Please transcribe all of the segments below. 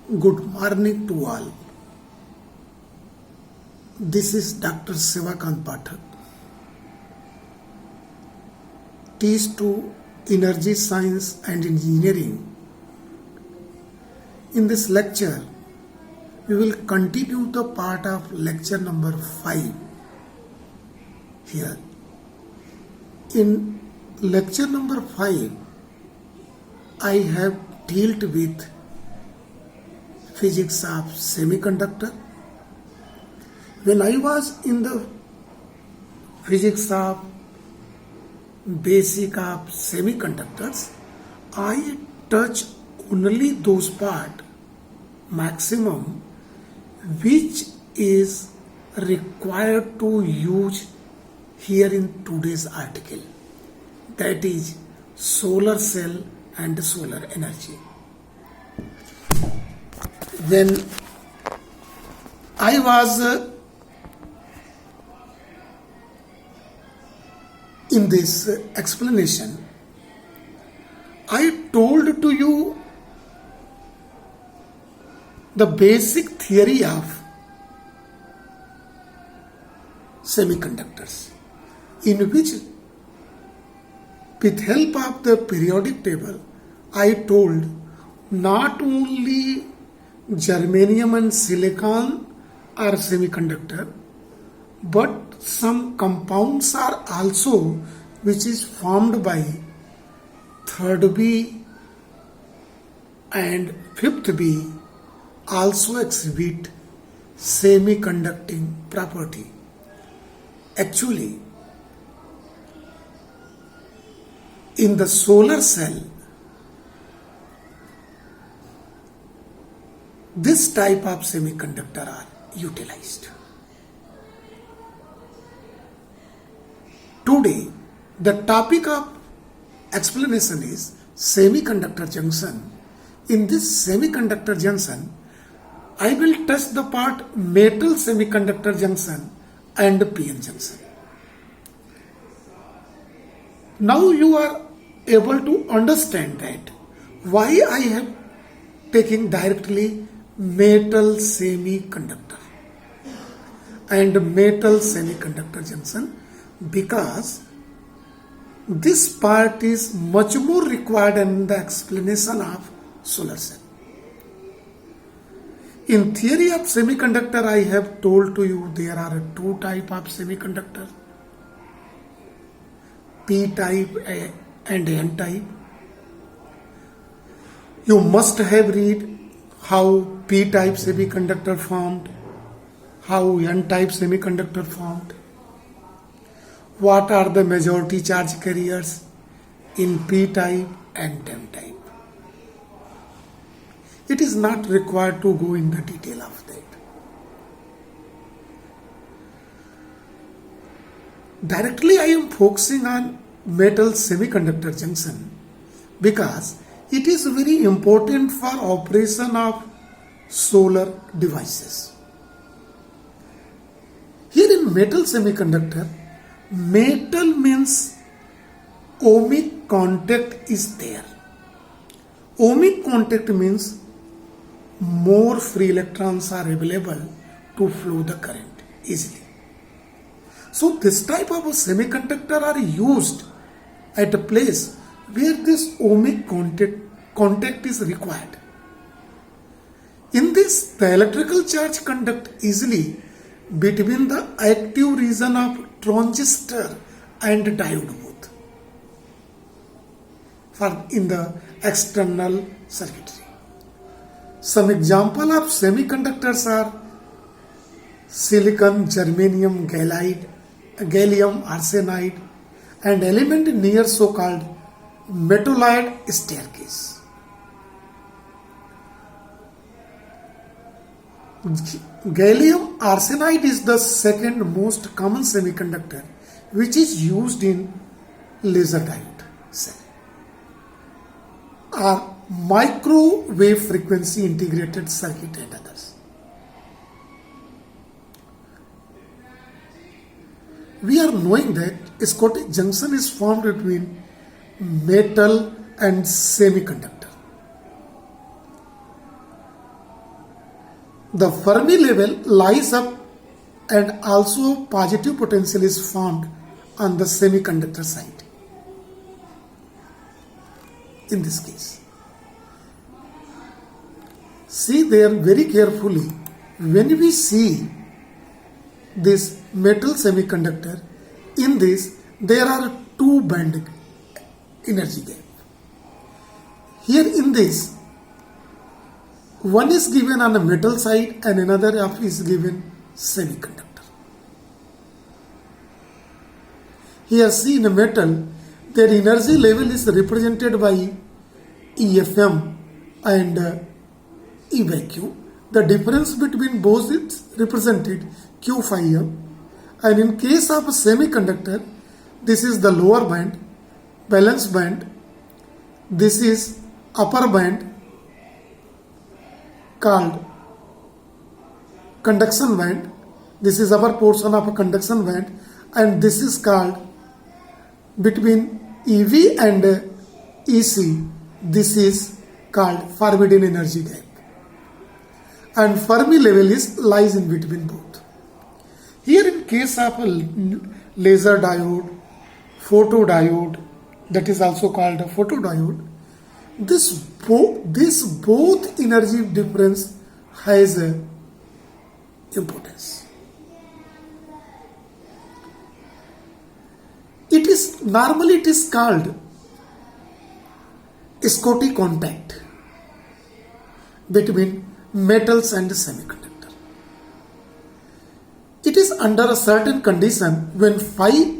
Good morning to all. This is Dr. Sivakant Pathak. Teach to Energy Science and Engineering. In this lecture, we will continue the part of lecture number 5 here. In lecture number 5, I have dealt with physics of semiconductor. When I was in the physics of basic of semiconductors, I touch only those part maximum which is required to use here in today's article, that is solar cell and solar energy. When I was in this explanation, I told to you the basic theory of semiconductors, in which with help of the periodic table, I told not only germanium and silicon are semiconductor, but some compounds are also which is formed by third B and fifth B also exhibit semiconducting property. Actually, in the solar cell, this type of semiconductor are utilized. Today, the topic of explanation is semiconductor junction. In this semiconductor junction, I will touch the part metal semiconductor junction and PN junction. Now you are able to understand that why I have taken directly metal semiconductor and metal semiconductor junction, because this part is much more required in the explanation of solar cell. In theory of semiconductor, I have told to you there are two type of semiconductor, P type and N type. You must have read how P type semiconductor formed, how N type semiconductor formed, what are the majority charge carriers in P type and N type. It is not required to go in the detail of that. Directly I am focusing on metal semiconductor junction because it is very important for operation of solar devices. Here in metal semiconductor, metal means ohmic contact is there. Ohmic contact means more free electrons are available to flow the current easily. So this type of a semiconductor are used at a place where this ohmic contact is required. In this, the electrical charge conduct easily between the active region of transistor and diode both for in the external circuitry. Some example of semiconductors are silicon, germanium, gallium arsenide, and element near so-called metalloid staircase. Gallium arsenide is the second most common semiconductor which is used in laser diode cell or microwave frequency integrated circuit and others. We are knowing that Schottky junction is formed between metal and semiconductor. the Fermi level lies up and also positive potential is formed on the semiconductor side. In this case, see there very carefully, when we see this metal semiconductor, in this there are two band energy gap. Here in this, one is given on the metal side and another half is given semiconductor. Here see in the metal, their energy level is represented by EFM and E vacuum. The difference between both is represented Q phi m, and in case of a semiconductor, this is the lower band, valence band, this is upper band called conduction band, this is upper portion of a conduction band, and this is called between EV and EC, this is called forbidden energy gap, and Fermi level is lies in between both. Here in case of a laser diode, photodiode, that is also called a photodiode, this both energy difference has a importance. It is called Schottky contact between metals and semiconductor. It is under a certain condition when phi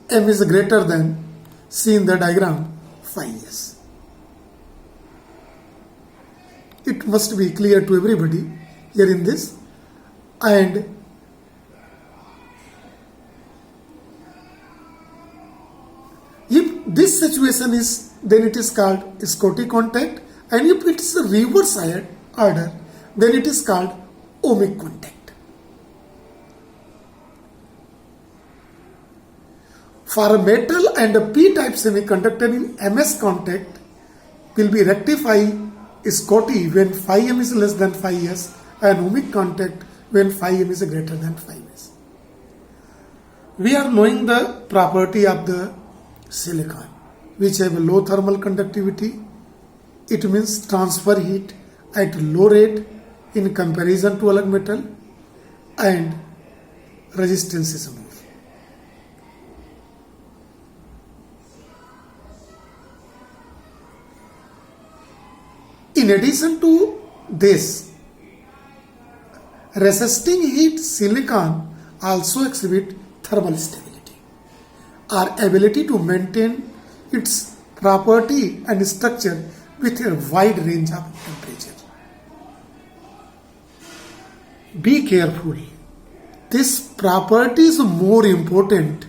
m is greater than, see in the diagram, phi s. It must be clear to everybody here in this. And if this situation is, then it is called Schottky contact, and if it is a reverse order, then it is called ohmic contact. For a metal and a p-type semiconductor, in ms contact will be rectified Schottky when phi m is less than phi s, and ohmic contact when phi m is greater than phi s. We are knowing the property of the silicon, which have a low thermal conductivity. It means transfer heat at low rate in comparison to other metal, and resistance is more. In addition to this, resisting heat silicon also exhibit thermal stability, or ability to maintain its property and structure with a wide range of temperature. Be careful. This property is more important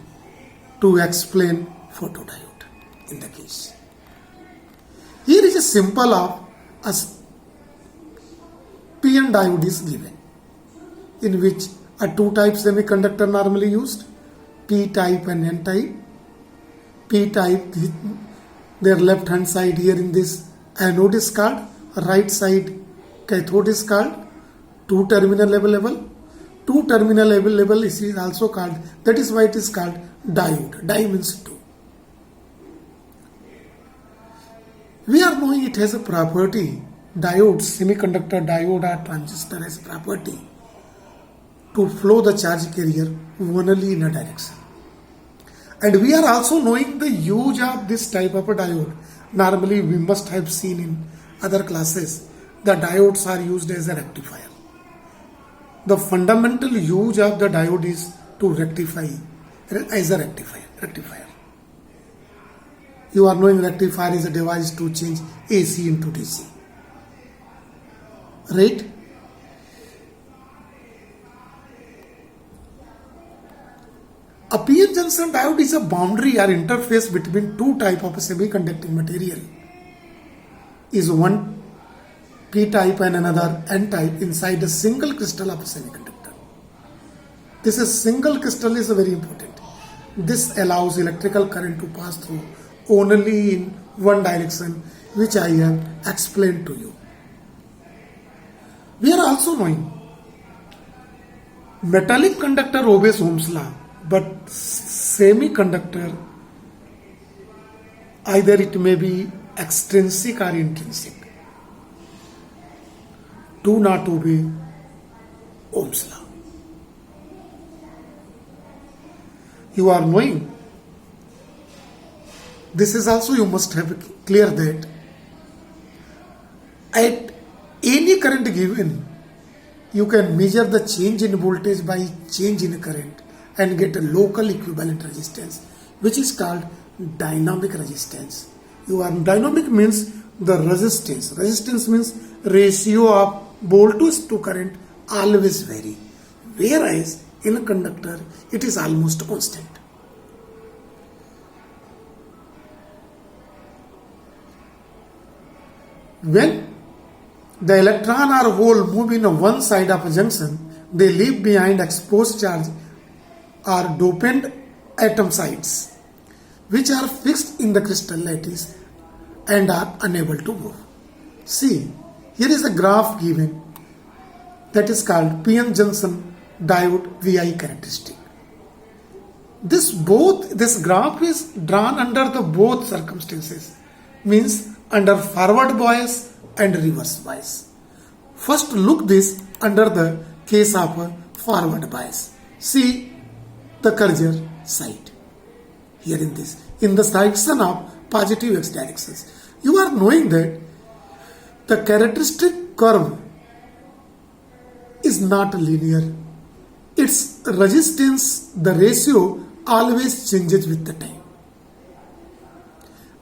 to explain photodiode in the case. Here is a symbol of a PN diode is given, in which a two-type semiconductor normally used, P-type and N-type. P-type, their left hand side here in this anode is called, right side cathode is called, two-terminal level. Two-terminal level is also called, that is why it is called diode. Di means two. We are knowing it has a property, diode, semiconductor diode or transistor has property to flow the charge carrier only in a direction. And we are also knowing the use of this type of a diode. Normally we must have seen in other classes, the diodes are used as a rectifier. The fundamental use of the diode is to rectify as a rectifier. You are knowing rectifier is a device to change AC into DC. Right? A PN junction diode is a boundary or interface between two types of semiconducting material. Is one P-type and another N-type inside a single crystal of a semiconductor. This is single crystal is very important. This allows electrical current to pass through only in one direction, which I have explained to you. We are also knowing metallic conductor obeys Ohm's law, but semiconductor, either it may be extrinsic or intrinsic, do not obey Ohm's law. You are knowing this is also, you must have clear that at any current given, you can measure the change in voltage by change in current and get a local equivalent resistance, which is called dynamic resistance. Dynamic means the resistance. Resistance means ratio of voltage to current always vary, whereas in a conductor it is almost constant. When the electron or hole move in one side of a junction, they leave behind exposed charge or dopant atom sites, which are fixed in the crystal lattice and are unable to move. See, here is a graph given that is called PN junction diode VI characteristic. This graph is drawn under the both circumstances, means under forward bias and reverse bias. First look this under the case of a forward bias. See the cursor side here in the direction of positive x directions. You are knowing that the characteristic curve is not linear. Its resistance, the ratio always changes with the time.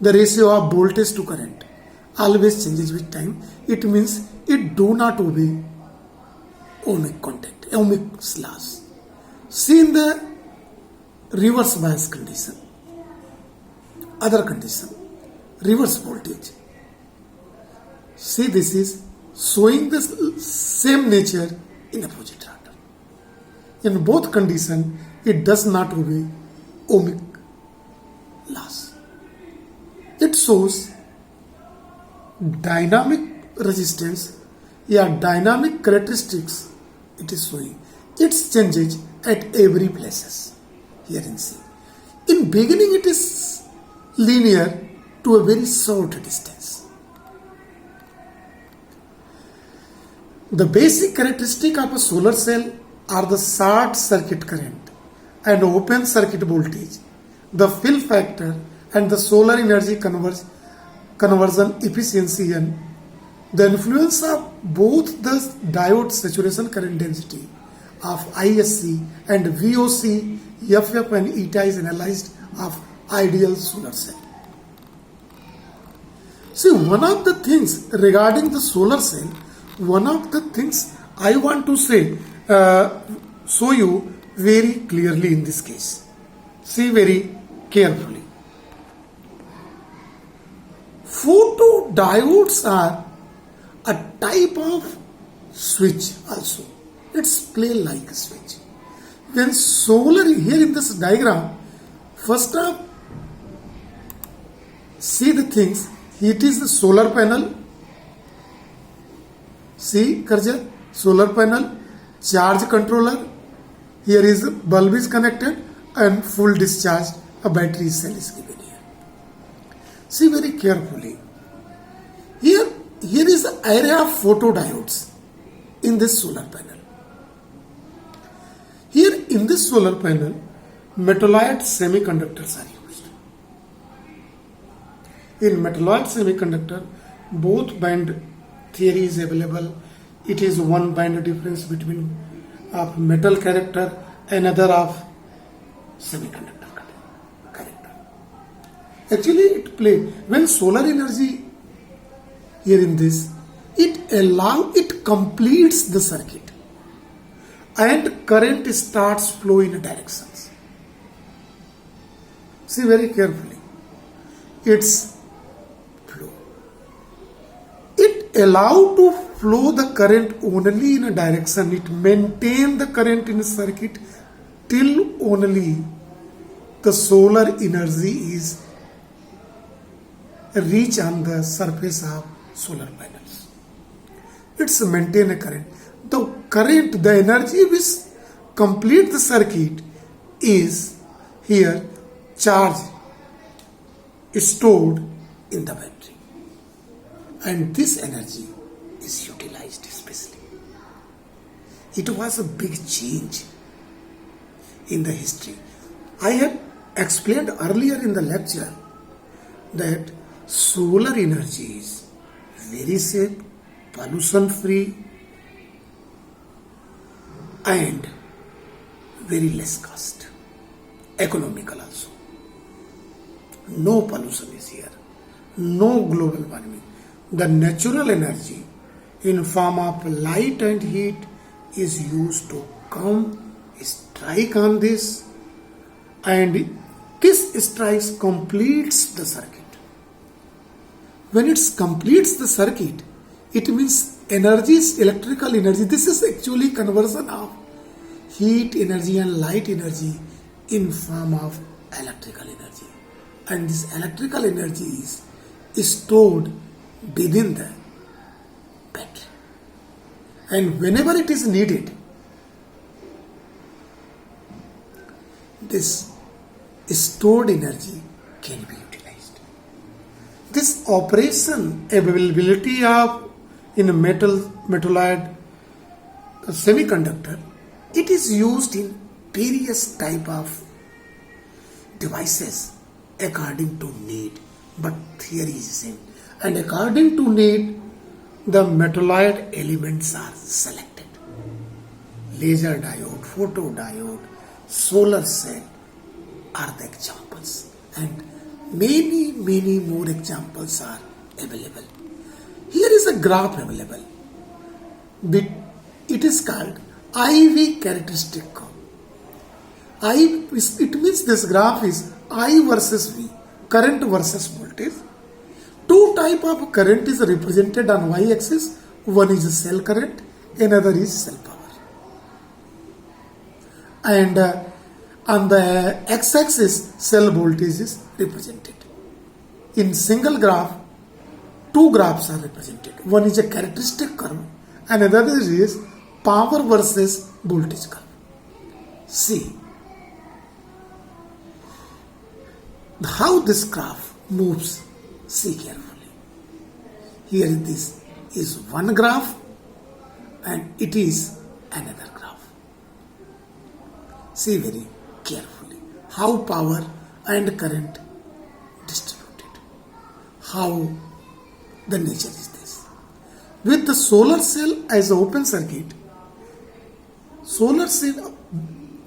The ratio of voltage to current always changes with time. It means it do not obey Ohm's laws. See in the reverse bias condition, other condition, reverse voltage. See, this is showing the same nature in opposite order. In both conditions, it does not obey ohmic laws. It shows dynamic resistance, dynamic characteristics. It is showing its changes at every places. Here in C. In beginning, it is linear to a very short distance. The basic characteristic of a solar cell are the short circuit current and open circuit voltage, the fill factor, and the solar energy conversion efficiency, and the influence of both the diode saturation current density of ISC and VOC, FF and eta is analyzed of ideal solar cell. See, one of the things regarding the solar cell, one of the things I want to say, show you very clearly in this case. See very carefully. Photodiodes are a type of switch also. It's play like a switch. When solar, here in this diagram, first up, see the things. It is the solar panel. See cursor, solar panel, charge controller. Here is the bulb is connected and full discharge, a battery cell is given here. See very carefully. Here is the array of photodiodes in this solar panel. Here in this solar panel, metalloid semiconductors are used. In metalloid semiconductor, both band theory is available. It is one band difference between of metal character, another of semiconductor character. Actually, it play when solar energy here in this, it completes the circuit and current starts flow in directions. See very carefully. Its flow. It allow to flow the current only in a direction. It maintain the current in a circuit till only the solar energy is reach on the surface of solar panels. it's maintain a current. The current, the energy which complete the circuit is here charge stored in the battery, and this energy is utilized especially. It was a big change in the history. I had explained earlier in the lecture that solar energy is very safe, pollution free, and very less cost, economical also. No pollution is here, no global warming. The natural energy in form of light and heat is used to come, strike on this, and this strike completes the circuit. When it completes the circuit, it means energy is electrical energy. This is actually conversion of heat energy and light energy in form of electrical energy. And this electrical energy is stored within the battery. And whenever it is needed, this stored energy can be utilized. This operation availability of in a metalloid semiconductor, it is used in various type of devices according to need, but theory is same. And according to need, the metalloid elements are selected. Laser diode, photodiode, solar cell are the examples, and many more examples are available. Here is a graph available. It is called IV characteristic curve. It means this graph is I versus V, current versus voltage. Two type of current is represented on y-axis. One is cell current, another is cell power. And on the x-axis, cell voltage is represented. In single graph, two graphs are represented. One is a characteristic curve, and another is power versus voltage curve. See how this graph moves. See carefully. Here this is one graph and it is another graph. See very carefully how power and current distributed. How the nature is this. With the solar cell as an open circuit, solar cell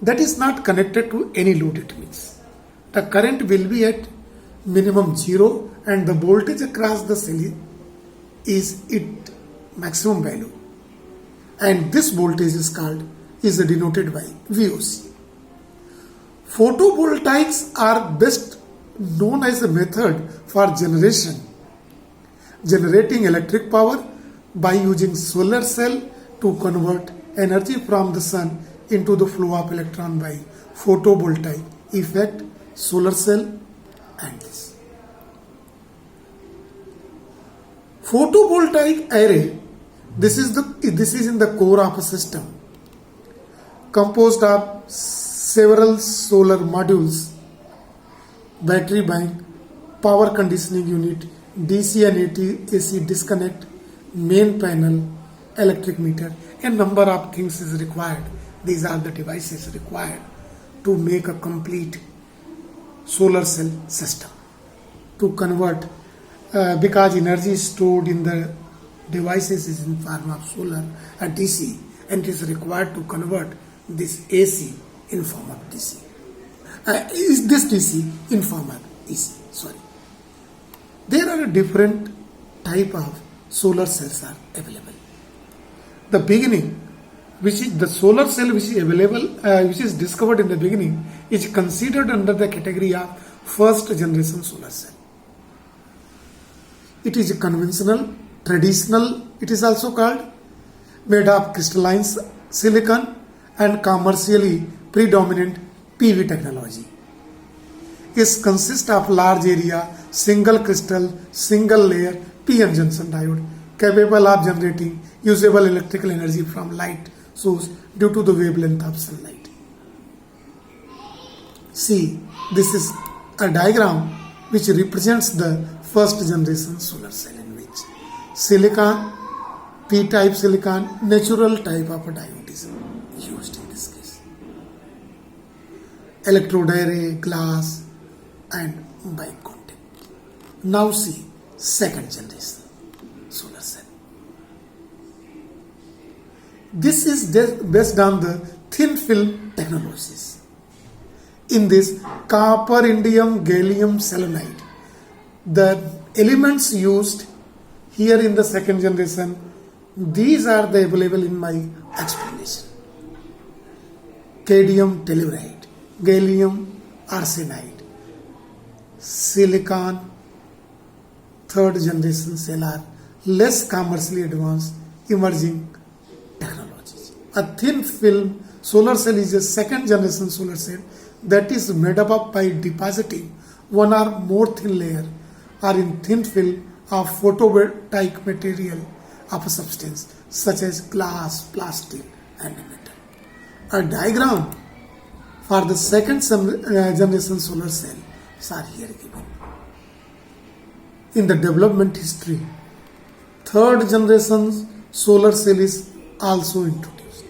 that is not connected to any load, it means the current will be at minimum 0 and the voltage across the cell is its maximum value, and this voltage is denoted by VOC. Photovoltaics are best known as a method for generating electric power by using solar cell to convert energy from the sun into the flow of electron by photovoltaic effect, solar cell, and this. Photovoltaic array, this is in the core of a system composed of several solar modules, battery bank, power conditioning unit, DC and AC disconnect, main panel, electric meter. A number of things is required. These are the devices required to make a complete solar cell system, to convert because energy is stored in the devices is in form of solar and DC, and it is required to convert this AC in form of DC. Is this DC in form of AC? Sorry. There are a different type of solar cells are available. The beginning, which is the solar cell which is available, which is discovered in the beginning, is considered under the category of first generation solar cell. It is a conventional, traditional, it is also called, made of crystalline silicon and commercially predominant PV technology. It consists of large area, single crystal, single layer, PN junction diode capable of generating usable electrical energy from light source due to the wavelength of sunlight. See, this is a diagram which represents the first generation solar cell in which silicon, p-type silicon, natural type of a diode is used in this case. Electrode array, glass and bicontact. Now see second generation solar cell. This is based on the thin film technologies. In this copper, indium, gallium, selenide, the elements used here in the second generation, these are the available in my explanation. Cadmium telluride, gallium arsenide, silicon, third generation cell are less commercially advanced emerging technologies. A thin film solar cell is a second generation solar cell that is made up by depositing one or more thin layer or in thin film of photovoltaic material of a substance such as glass, plastic and metal. A diagram for the second generation solar cell are here given. In the development history, third generation solar cell is also introduced.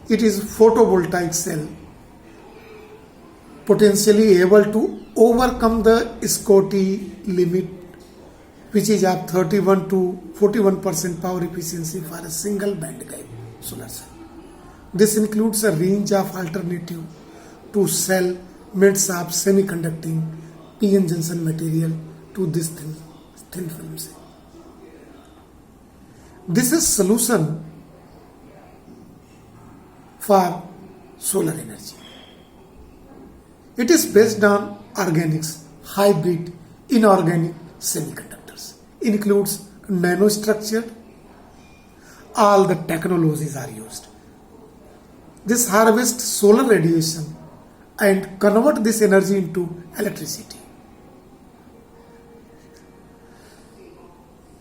It is photovoltaic cell potentially able to overcome the Scotty limit, which is of 31 to 41% power efficiency for a single band gap solar cell. This includes a range of alternative to cell made of semiconducting PN junction material to this thin film cell. This is solution for solar energy. It is based on organics, hybrid, inorganic semiconductors. Includes nanostructure. All the technologies are used. This harvests solar radiation and convert this energy into electricity.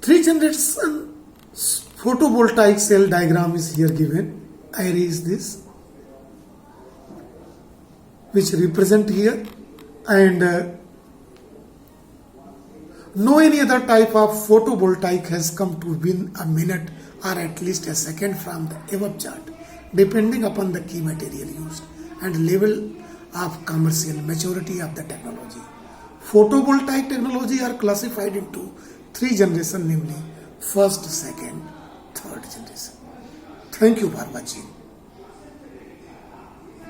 Three generation photovoltaic cell diagram is here given. I erase this, which represent here, and no any other type of photovoltaic has come to within a minute or at least a second from the above chart, depending upon the key material used and level of commercial maturity of the technology. Photovoltaic technology are classified into three generations, namely first, second, third generation. Thank you for watching.